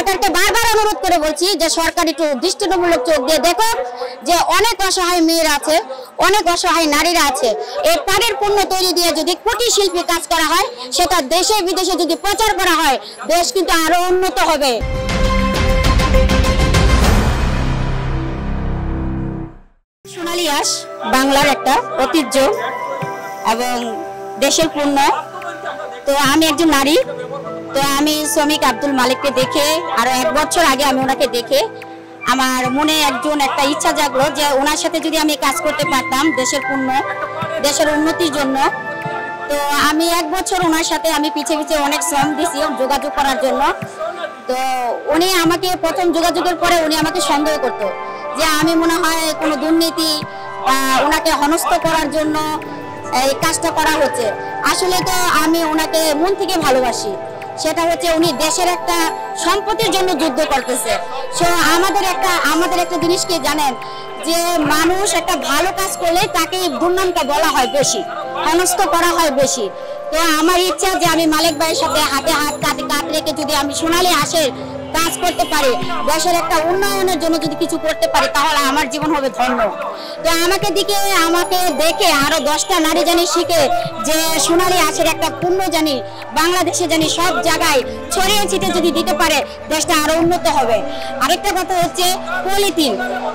সরকারকে বারবার অনুরোধ করে বলছি যে সরকার একটু দৃষ্টিমূলক চোখ দিয়ে দেখো যে অনেক অসহায় মেয়েরা আছে, অনেক অসহায় নারীরা আছে। এই পাটের পণ্য তৈরি দিয়ে যদি কুটির শিল্পী কাজ করা হয়, সেটা দেশে বিদেশে যদি প্রচার করা হয়, দেশ কিন্তু আরো উন্নত হবে। সোনালী আঁশ বাংলার একটা ঐতিহ্য এবং দেশের পণ্য। তো আমি একজন নারী, তো আমি শ্রমিক আব্দুল মালিককে দেখে আরো 1 বছর আগে আমি ওনাকে দেখে আমার মনে একটা ইচ্ছা জাগলো যে ওনার সাথে যদি আমি কাজ করতে পারতাম দেশের পণ্য, দেশের উন্নতির জন্য। তো আমি 1 বছর ওনার সাথে আমি পিছে পিছে অনেক শ্রম দিছি যোগাযোগ করার জন্য। তো উনি আমাকে প্রথম যোগাযোগের পরে উনি আমাকে সন্দেহ করতো যে আমি মনে হয় কোনো দুর্নীতি ওনাকে হেনস্থ করার জন্য এই কাজটা করা হচ্ছে। আসলে তো আমি ওনাকে মন থেকে ভালোবাসি, সেটা হচ্ছে উনি দেশের একটা সম্পত্তির জন্য যুদ্ধ করতেছে। সো আমাদের একটা জিনিস কি জানেন, যে মানুষ একটা ভালো কাজ করলে তাকে দুর্নামটা বলা হয় বেশি, হেনস্থ করা হয় বেশি। তো আমার ইচ্ছা যে আমি মালিক ভাইয়ের সাথে হাতে হাত কাঁধ রেখে যদি আমি সোনালী আঁশের কাজ করতে পারি, দেশের একটা উন্নয়নের জন্য যদি কিছু করতে পারি, তাহলে আমার জীবন হবে ধন্য। তো আমাকে দেখে আরো 10টা নারী জানি শিখে যে সোনালী আঁশের একটা পণ্য জানি বাংলাদেশে জানি সব জায়গায় ছড়িয়ে ছিটে যদি দিতে পারে, দেশটা আরো উন্নত হবে। আরেকটা কথা হচ্ছে পলিথিন,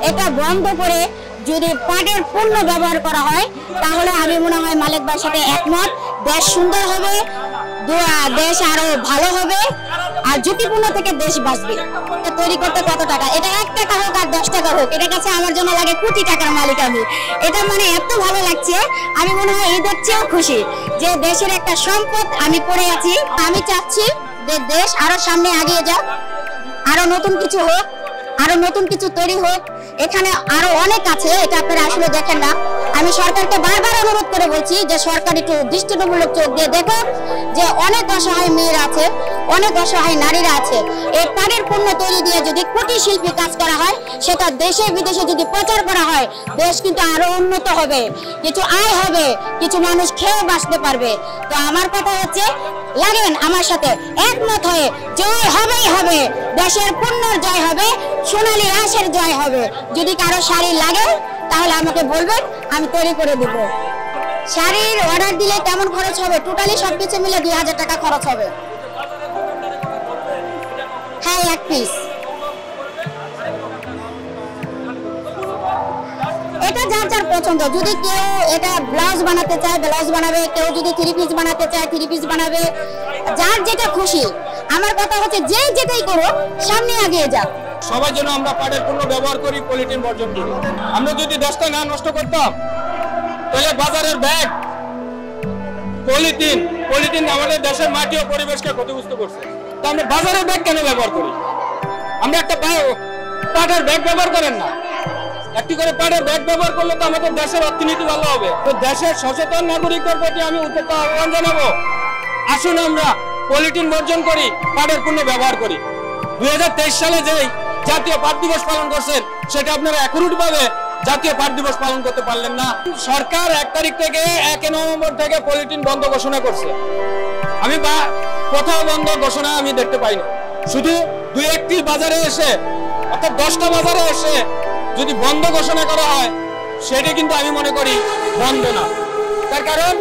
এটা বন্ধ করে যদি পাটের পণ্য ব্যবহার করা হয়, তাহলে আমি মনে হয় মালিক ভাইয়ের সাথে একমত, দেশ সুন্দর হবে, দেশ আরো ভালো হবে, আর ঝুঁকিপূর্ণ থেকে দেশ বাঁচবে। তৈরি করতে কত টাকা, এটা 1 টাকা হোক আর 10 টাকা হোক, এটা কাছে আমার জন্য লাগে কোটি টাকার মালিক আমি। এটা মানে এত ভালো লাগছে, আমি মনে হয় ঈদের চেয়েও খুশি যে দেশের একটা সম্পদ আমি পড়ে আছি। আমি চাচ্ছি যে দেশ আরো সামনে এগিয়ে যাক, আরো নতুন কিছু হোক, আরো নতুন কিছু তৈরি হোক। এখানে আরো অনেক আছে, এটা আপনারা আসলে দেখেন না। আমি সরকারকে বারবার অনুরোধ করে বলছি যে সরকার একটু দৃষ্টিমূলক চোখ দিয়ে দেখো যে অনেক অসহায় মেয়েরা আছে, অনেক অসহায় নারীরা আছে। এই পাটের পণ্য তৈরি দিয়ে যদি কুটির শিল্পী কাজ করা হয়, সেটা দেশে বিদেশে যদি প্রচার করা হয়, দেশ কিন্তু আরো উন্নত হবে, কিছু আয় হবে, কিছু মানুষ খেয়ে বাঁচতে পারবে। তো আমার কথা হচ্ছে, লাগেন আমার সাথে একমত হয়ে, জয় হবেই হবে, দেশের পণ্যের জয় হবে, সোনালী আঁশের জয় হবে। যদি কারো শাড়ি লাগে তাহলে আমাকে বলবেন, আমি তৈরি করে দিব। শাড়ির অর্ডার দিলে কেমন খরচ হবে? টোটালি সবকিছু মিলে 2000 টাকা খরচ হবে। হ্যাঁ, 1 পিস। এটা যার যার পছন্দ, যদি কেউ এটা ব্লাউজ বানাতে চায় ব্লাউজ বানাবে, কেউ যদি 3 পিস বানাতে চায় 3 পিস বানাবে, যার যেটা খুশি। আমার কথা হচ্ছে যে যেটাই করো, সামনে এগিয়ে যাক। সবার জন্য আমরা পাটের পণ্য ব্যবহার করি, পলিথিন বর্জন করি। আমরা যদি দেশটা না নষ্ট করতাম, তাহলে বাজারের ব্যাগ পলিথিন আমাদের দেশের মাটি ও পরিবেশকে ক্ষতিগ্রস্ত করছে। তো আমরা বাজারের ব্যাগ কেন ব্যবহার করি? আমরা একটা পাটের ব্যাগ ব্যবহার করেন না, একটি করে পাটের ব্যাগ ব্যবহার করলে তো আমাদের দেশের অর্থনীতি ভালো হবে। তো দেশের সচেতন নাগরিকদের প্রতি আমি উদ্যোক্তা আহ্বান জানাবো, আসুন আমরা পলিথিন বর্জন করি, পাটের পণ্য ব্যবহার করি। 2023 সালে যে জাতীয় পাট দিবস পালন করছেন, সেটা আপনারা একরুটভাবে জাতীয় পাট দিবস পালন করতে পারলেন না। সরকার 1 তারিখ থেকে 1 নভেম্বর থেকে পলিথিন বন্ধ ঘোষণা করছে। আমি কোথাও বন্ধ ঘোষণা আমি দেখতে পাইনি। শুধু 2-1টি বাজারে এসে, অর্থাৎ 10টা বাজারে এসে যদি বন্ধ ঘোষণা করা হয়, সেটি কিন্তু আমি মনে করি বন্ধ না। তার কারণ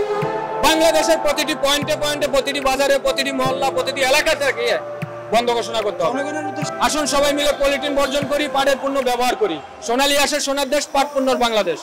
বাংলাদেশের প্রতিটি পয়েন্টে প্রতিটি বাজারে, প্রতিটি মহল্লা, প্রতিটি এলাকা থেকে বন্ধ ঘোষণা করতে হবে। আসুন সবাই মিলে পলিথিন বর্জন করি, পাটের পণ্য ব্যবহার করি। সোনালী আঁশের সোনার দেশ, পাট পণ্যর বাংলাদেশ।